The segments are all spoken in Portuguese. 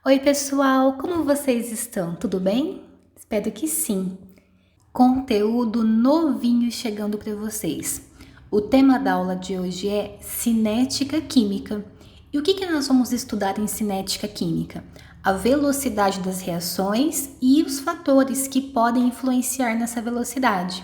Oi pessoal, como vocês estão? Tudo bem? Espero que sim. Conteúdo novinho chegando para vocês. O tema da aula de hoje é cinética química. E o que nós vamos estudar em cinética química? A velocidade das reações e os fatores que podem influenciar nessa velocidade.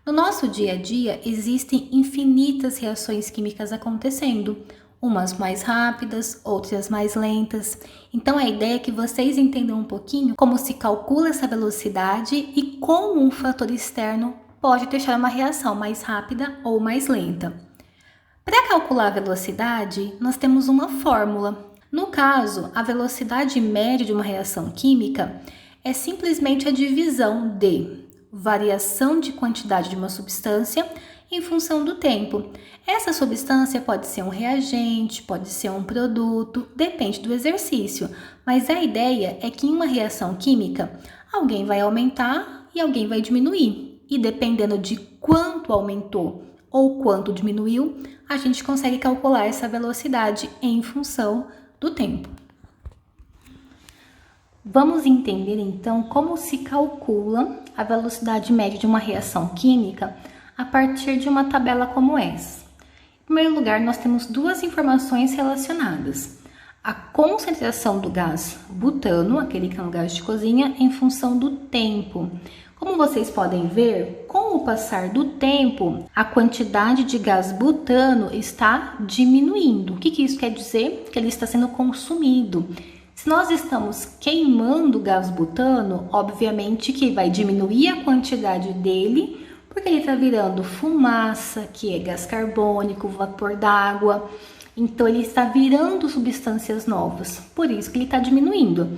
No nosso dia a dia, existem infinitas reações químicas acontecendo, umas mais rápidas, outras mais lentas. Então a ideia é que vocês entendam um pouquinho como se calcula essa velocidade e como um fator externo pode deixar uma reação mais rápida ou mais lenta. Para calcular a velocidade, nós temos uma fórmula. No caso, a velocidade média de uma reação química é simplesmente a divisão de variação de quantidade de uma substância em função do tempo. Essa substância pode ser um reagente, pode ser um produto, depende do exercício, mas a ideia é que em uma reação química, alguém vai aumentar e alguém vai diminuir. E dependendo de quanto aumentou ou quanto diminuiu, a gente consegue calcular essa velocidade em função do tempo. Vamos entender então como se calcula a velocidade média de uma reação química a partir de uma tabela como essa. Em primeiro lugar, nós temos duas informações relacionadas. A concentração do gás butano, aquele que é um gás de cozinha, em função do tempo. Como vocês podem ver, com o passar do tempo, a quantidade de gás butano está diminuindo. O que isso quer dizer? Que ele está sendo consumido. Se nós estamos queimando o gás butano, obviamente que vai diminuir a quantidade dele, porque ele está virando fumaça, que é gás carbônico, vapor d'água. Então, ele está virando substâncias novas, por isso que ele está diminuindo.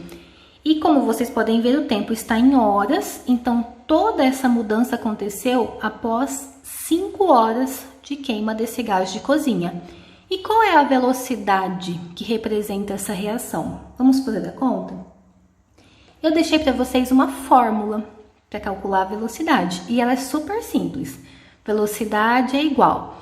E como vocês podem ver, o tempo está em horas, então toda essa mudança aconteceu após 5 horas de queima desse gás de cozinha. E qual é a velocidade que representa essa reação? Vamos fazer a conta? Eu deixei para vocês uma fórmula para calcular a velocidade e ela é super simples. Velocidade é igual.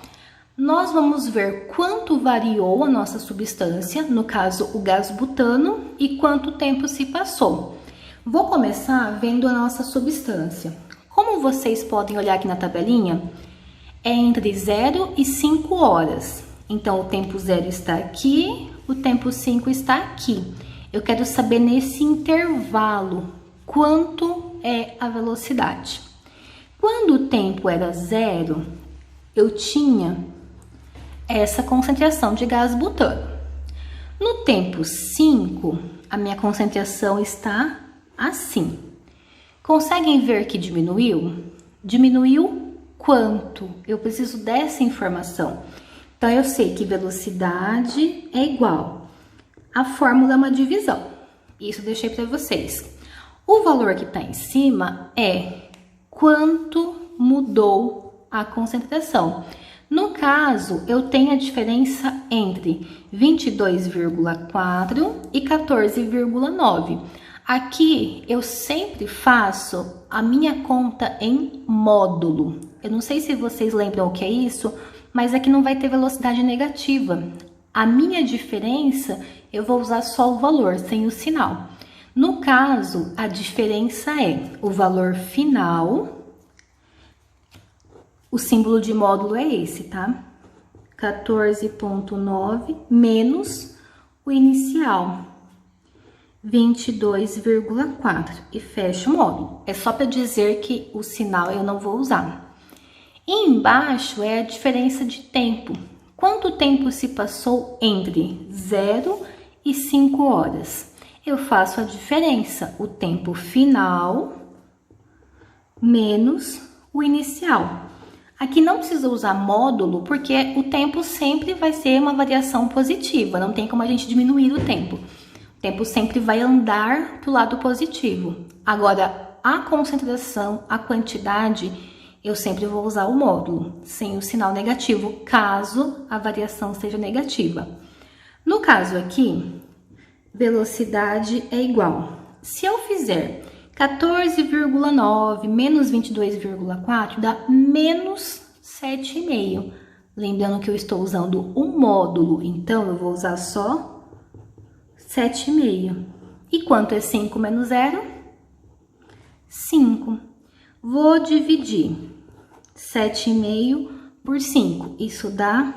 Nós vamos ver quanto variou a nossa substância, no caso o gás butano, e quanto tempo se passou. Vou começar vendo a nossa substância. Como vocês podem olhar aqui na tabelinha, é entre 0 e 5 horas. Então, o tempo 0 está aqui, o tempo 5 está aqui. Eu quero saber nesse intervalo quanto é a velocidade. Quando o tempo era 0, eu tinha essa concentração de gás butano. No tempo 5, a minha concentração está assim. Conseguem ver que diminuiu? Diminuiu quanto? Eu preciso dessa informação. Então, eu sei que velocidade é igual. A fórmula é uma divisão. Isso eu deixei para vocês. O valor que está em cima é quanto mudou a concentração. No caso, eu tenho a diferença entre 22,4 e 14,9. Aqui, eu sempre faço a minha conta em módulo. Eu não sei se vocês lembram o que é isso, mas aqui não vai ter velocidade negativa. A minha diferença, eu vou usar só o valor, sem o sinal. No caso, a diferença é o valor final. O símbolo de módulo é esse, tá? 14,9 menos o inicial, 22,4. E fecha o módulo. É só para dizer que o sinal eu não vou usar. E embaixo é a diferença de tempo. Quanto tempo se passou entre 0 e 5 horas? Eu faço a diferença, o tempo final menos o inicial. Aqui não precisa usar módulo, porque o tempo sempre vai ser uma variação positiva, não tem como a gente diminuir o tempo. O tempo sempre vai andar para o lado positivo. Agora, a concentração, a quantidade, eu sempre vou usar o módulo, sem o sinal negativo, caso a variação seja negativa. No caso aqui, velocidade é igual. Se eu fizer 14,9 menos 22,4 dá menos 7,5. Lembrando que eu estou usando um módulo, então eu vou usar só 7,5. E quanto é 5 menos 0? 5. Vou dividir 7,5 por 5. Isso dá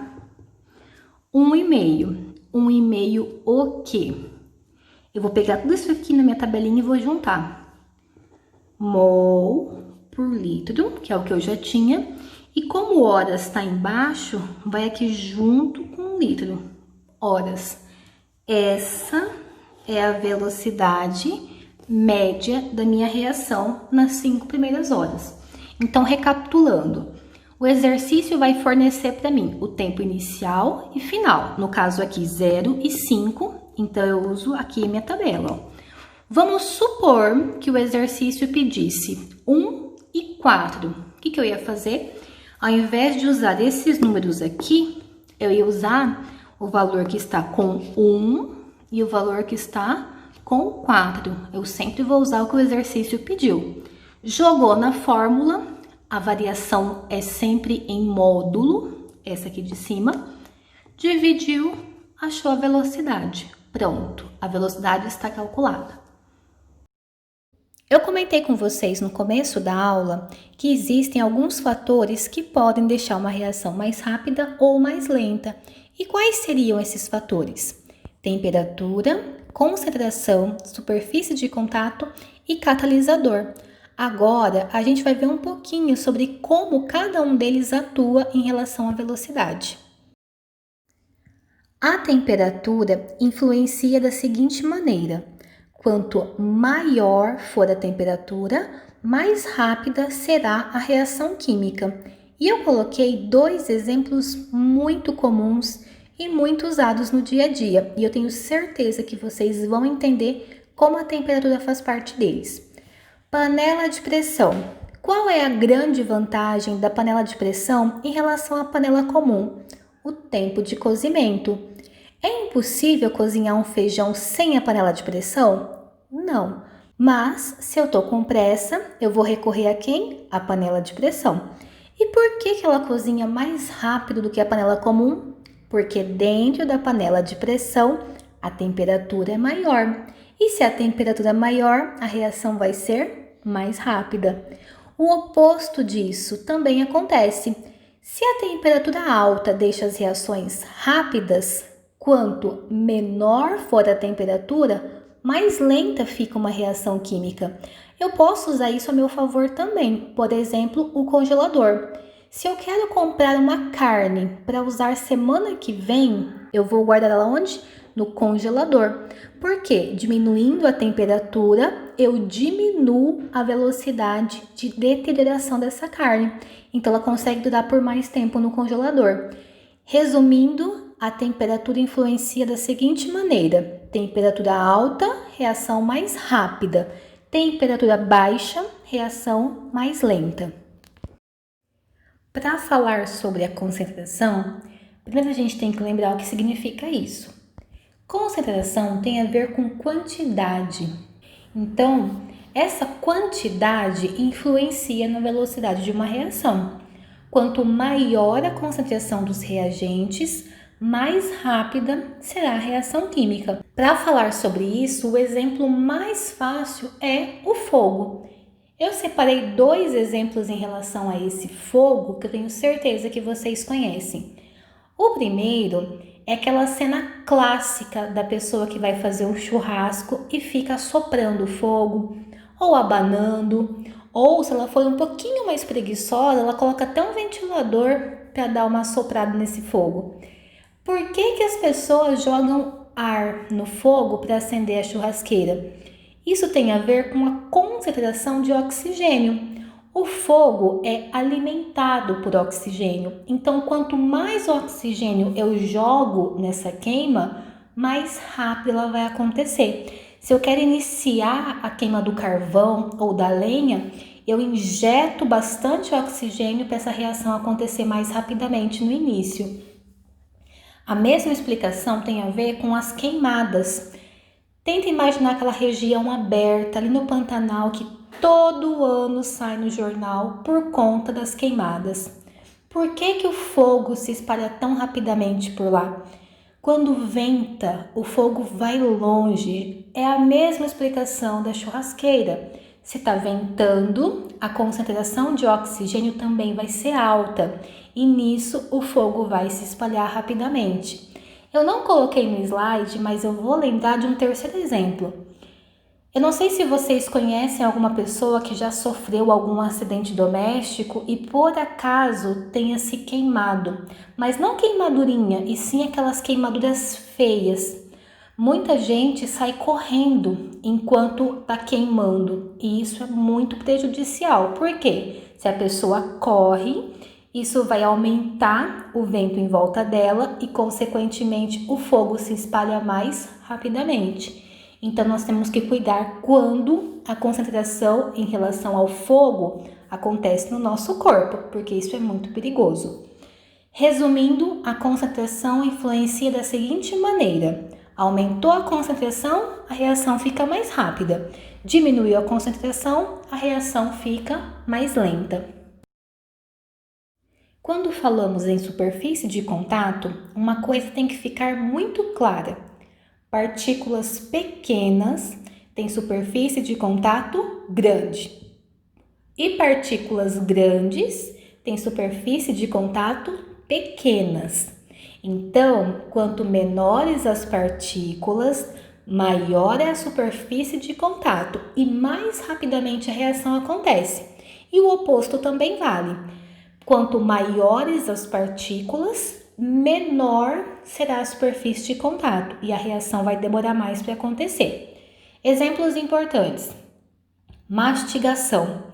1,5. 1,5 o quê? Eu vou pegar tudo isso aqui na minha tabelinha e vou juntar. Mol por litro, que é o que eu já tinha. E como horas está embaixo, vai aqui junto com litro. Horas. Essa é a velocidade média da minha reação nas 5 primeiras horas. Então, recapitulando, o exercício vai fornecer para mim o tempo inicial e final. No caso aqui, 0 e 5, então eu uso aqui a minha tabela. Ó. Vamos supor que o exercício pedisse 1 e 4. O que eu ia fazer? Ao invés de usar esses números aqui, eu ia usar o valor que está com 1 e o valor que está com 4. Eu sempre vou usar o que o exercício pediu. Jogou na fórmula, a variação é sempre em módulo, essa aqui de cima. Dividiu, achou a velocidade. Pronto, a velocidade está calculada. Eu comentei com vocês no começo da aula que existem alguns fatores que podem deixar uma reação mais rápida ou mais lenta. E quais seriam esses fatores? Temperatura, concentração, superfície de contato e catalisador. Agora, a gente vai ver um pouquinho sobre como cada um deles atua em relação à velocidade. A temperatura influencia da seguinte maneira: quanto maior for a temperatura, mais rápida será a reação química. E eu coloquei 2 exemplos muito comuns e muito usados no dia a dia. E eu tenho certeza que vocês vão entender como a temperatura faz parte deles. Panela de pressão. Qual é a grande vantagem da panela de pressão em relação à panela comum? O tempo de cozimento. É impossível cozinhar um feijão sem a panela de pressão? Não. Mas, se eu tô com pressa, eu vou recorrer a quem? A panela de pressão. E por que ela cozinha mais rápido do que a panela comum? Porque dentro da panela de pressão, a temperatura é maior. E se a temperatura é maior, a reação vai ser mais rápida. O oposto disso também acontece. Se a temperatura alta deixa as reações rápidas, quanto menor for a temperatura, mais lenta fica uma reação química. Eu posso usar isso a meu favor também, por exemplo, o congelador. Se eu quero comprar uma carne para usar semana que vem, eu vou guardar ela onde? No congelador. Porque diminuindo a temperatura, eu diminuo a velocidade de deterioração dessa carne. Então, ela consegue durar por mais tempo no congelador. Resumindo, a temperatura influencia da seguinte maneira: temperatura alta, reação mais rápida. Temperatura baixa, reação mais lenta. Para falar sobre a concentração, primeiro a gente tem que lembrar o que significa isso. Concentração tem a ver com quantidade. Então, essa quantidade influencia na velocidade de uma reação. Quanto maior a concentração dos reagentes, mais rápida será a reação química. Para falar sobre isso, o exemplo mais fácil é o fogo. Eu separei 2 exemplos em relação a esse fogo que eu tenho certeza que vocês conhecem. O primeiro é aquela cena clássica da pessoa que vai fazer um churrasco e fica soprando o fogo, ou abanando, ou se ela for um pouquinho mais preguiçosa, ela coloca até um ventilador para dar uma soprada nesse fogo. Por que as pessoas jogam ar no fogo para acender a churrasqueira? Isso tem a ver com a concentração de oxigênio. O fogo é alimentado por oxigênio. Então, quanto mais oxigênio eu jogo nessa queima, mais rápido ela vai acontecer. Se eu quero iniciar a queima do carvão ou da lenha, eu injeto bastante oxigênio para essa reação acontecer mais rapidamente no início. A mesma explicação tem a ver com as queimadas. Tenta imaginar aquela região aberta ali no Pantanal que todo ano sai no jornal por conta das queimadas. Por que o fogo se espalha tão rapidamente por lá? Quando venta, o fogo vai longe. É a mesma explicação da churrasqueira. Se está ventando, a concentração de oxigênio também vai ser alta e nisso o fogo vai se espalhar rapidamente. Eu não coloquei no slide, mas eu vou lembrar de um terceiro exemplo. Eu não sei se vocês conhecem alguma pessoa que já sofreu algum acidente doméstico e por acaso tenha se queimado, mas não queimadurinha, e sim aquelas queimaduras feias. Muita gente sai correndo enquanto está queimando e isso é muito prejudicial. Por quê? Se a pessoa corre, isso vai aumentar o vento em volta dela e, consequentemente, o fogo se espalha mais rapidamente. Então, nós temos que cuidar quando a concentração em relação ao fogo acontece no nosso corpo, porque isso é muito perigoso. Resumindo, a concentração influencia da seguinte maneira: aumentou a concentração, a reação fica mais rápida. Diminuiu a concentração, a reação fica mais lenta. Quando falamos em superfície de contato, uma coisa tem que ficar muito clara. Partículas pequenas têm superfície de contato grande. E partículas grandes têm superfície de contato pequenas. Então, quanto menores as partículas, maior é a superfície de contato e mais rapidamente a reação acontece. E o oposto também vale. Quanto maiores as partículas, menor será a superfície de contato e a reação vai demorar mais para acontecer. Exemplos importantes: mastigação.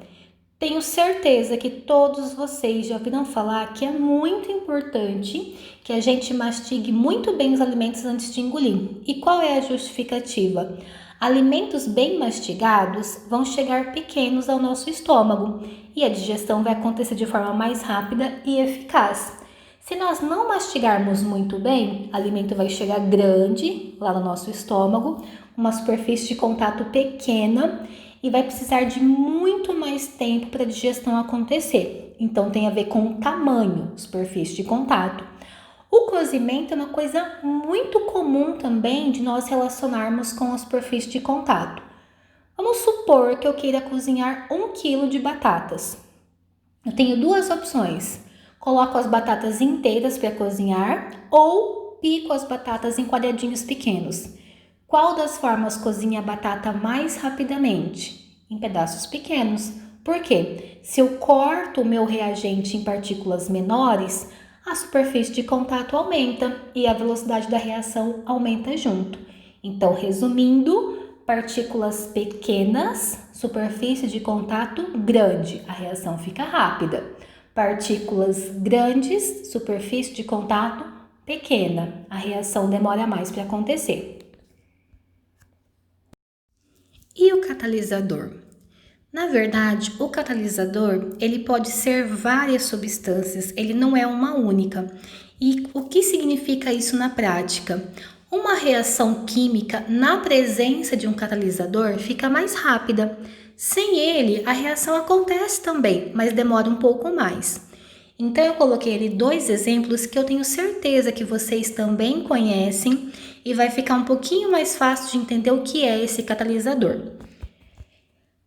Tenho certeza que todos vocês já ouviram falar que é muito importante que a gente mastigue muito bem os alimentos antes de engolir. E qual é a justificativa? Alimentos bem mastigados vão chegar pequenos ao nosso estômago e a digestão vai acontecer de forma mais rápida e eficaz. Se nós não mastigarmos muito bem, o alimento vai chegar grande lá no nosso estômago, uma superfície de contato pequena e vai precisar de muito mais tempo para a digestão acontecer. Então tem a ver com o tamanho, superfície de contato. O cozimento é uma coisa muito comum também de nós relacionarmos com a superfície de contato. Vamos supor que eu queira cozinhar 1 kg de batatas. Eu tenho duas opções. Coloco as batatas inteiras para cozinhar ou pico as batatas em quadradinhos pequenos. Qual das formas cozinha a batata mais rapidamente? Em pedaços pequenos. Por quê? Se eu corto o meu reagente em partículas menores, a superfície de contato aumenta e a velocidade da reação aumenta junto. Então, resumindo, partículas pequenas, superfície de contato grande, a reação fica rápida. Partículas grandes, superfície de contato pequena, a reação demora mais para acontecer. E o catalisador? Na verdade, o catalisador, ele pode ser várias substâncias, ele não é uma única. E o que significa isso na prática? Uma reação química na presença de um catalisador fica mais rápida. Sem ele, a reação acontece também, mas demora um pouco mais. Então, eu coloquei ali 2 exemplos que eu tenho certeza que vocês também conhecem e vai ficar um pouquinho mais fácil de entender o que é esse catalisador.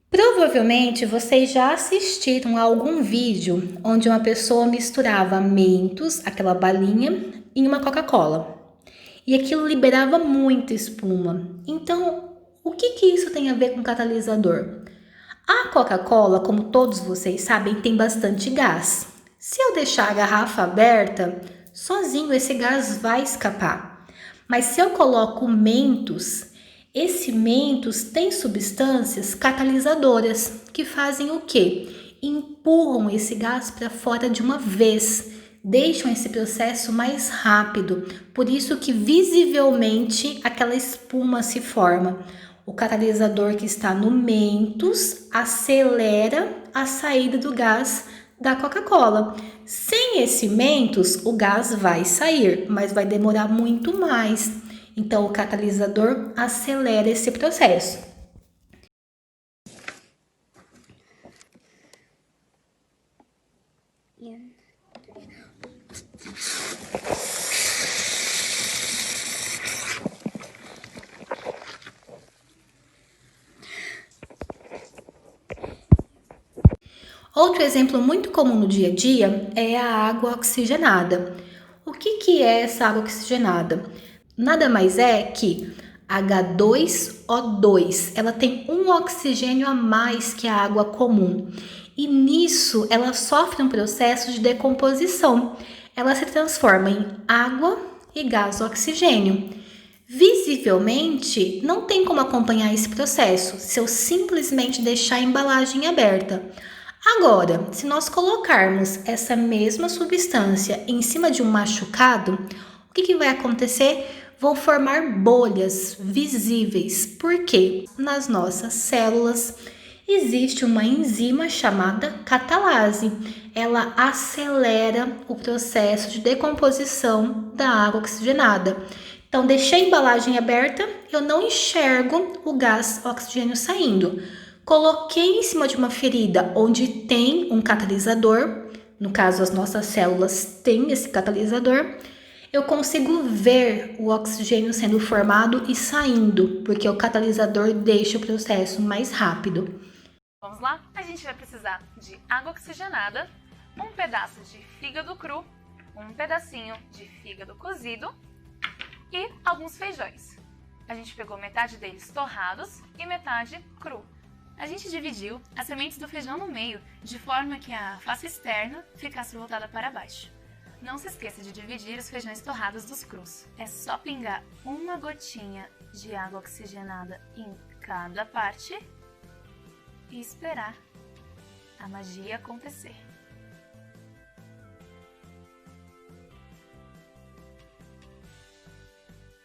Provavelmente vocês já assistiram a algum vídeo onde uma pessoa misturava mentos, aquela balinha, em uma Coca-Cola. E aquilo liberava muita espuma. Então, o que isso tem a ver com catalisador? A Coca-Cola, como todos vocês sabem, tem bastante gás. Se eu deixar a garrafa aberta, sozinho esse gás vai escapar. Mas se eu coloco mentos, esse mentos tem substâncias catalisadoras que fazem o quê? Empurram esse gás para fora de uma vez, deixam esse processo mais rápido, por isso que visivelmente aquela espuma se forma. O catalisador que está no mentos acelera a saída do gás da Coca-Cola. Sem esse mentos, o gás vai sair, mas vai demorar muito mais. Então, o catalisador acelera esse processo. Outro exemplo muito comum no dia a dia é a água oxigenada. O que é essa água oxigenada? Nada mais é que H2O2. Ela tem um oxigênio a mais que a água comum. E nisso ela sofre um processo de decomposição. Ela se transforma em água e gás oxigênio. Visivelmente, não tem como acompanhar esse processo se eu simplesmente deixar a embalagem aberta. Agora, se nós colocarmos essa mesma substância em cima de um machucado, o que vai acontecer? Vão formar bolhas visíveis, porque nas nossas células existe uma enzima chamada catalase. Ela acelera o processo de decomposição da água oxigenada. Então, deixei a embalagem aberta, eu não enxergo o gás oxigênio saindo. Coloquei em cima de uma ferida onde tem um catalisador, no caso as nossas células têm esse catalisador, eu consigo ver o oxigênio sendo formado e saindo, porque o catalisador deixa o processo mais rápido. Vamos lá? A gente vai precisar de água oxigenada, um pedaço de fígado cru, um pedacinho de fígado cozido e alguns feijões. A gente pegou metade deles torrados e metade cru. A gente dividiu as sementes do feijão no meio, de forma que a face externa ficasse voltada para baixo. Não se esqueça de dividir os feijões torrados dos crus. É só pingar uma gotinha de água oxigenada em cada parte e esperar a magia acontecer.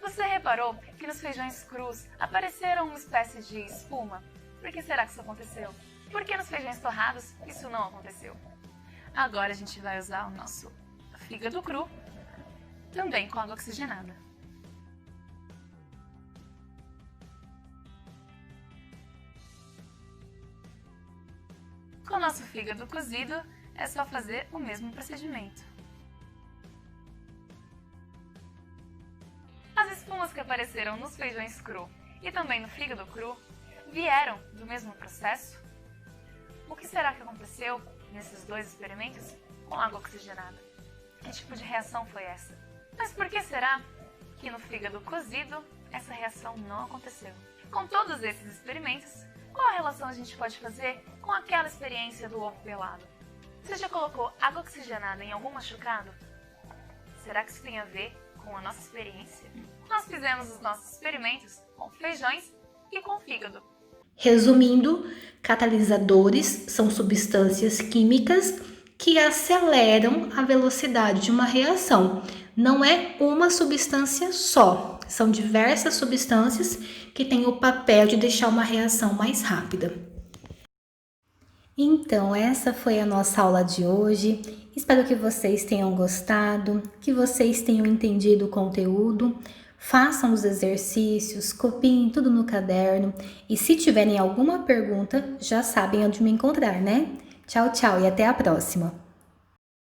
Você reparou que nos feijões crus apareceram uma espécie de espuma? Por que será que isso aconteceu? Por que nos feijões torrados isso não aconteceu? Agora a gente vai usar o nosso fígado cru, também com água oxigenada. Com o nosso fígado cozido, é só fazer o mesmo procedimento. As espumas que apareceram nos feijões cru e também no fígado cru vieram do mesmo processo? O que será que aconteceu nesses dois experimentos com água oxigenada? Que tipo de reação foi essa? Mas por que será que no fígado cozido essa reação não aconteceu? Com todos esses experimentos, qual a relação a gente pode fazer com aquela experiência do ovo pelado? Você já colocou água oxigenada em algum machucado? Será que isso tem a ver com a nossa experiência? Nós fizemos os nossos experimentos com feijões e com fígado. Resumindo, catalisadores são substâncias químicas que aceleram a velocidade de uma reação. Não é uma substância só, são diversas substâncias que têm o papel de deixar uma reação mais rápida. Então, essa foi a nossa aula de hoje. Espero que vocês tenham gostado, que vocês tenham entendido o conteúdo. Façam os exercícios, copiem tudo no caderno e se tiverem alguma pergunta, já sabem onde me encontrar, né? Tchau, tchau e até a próxima!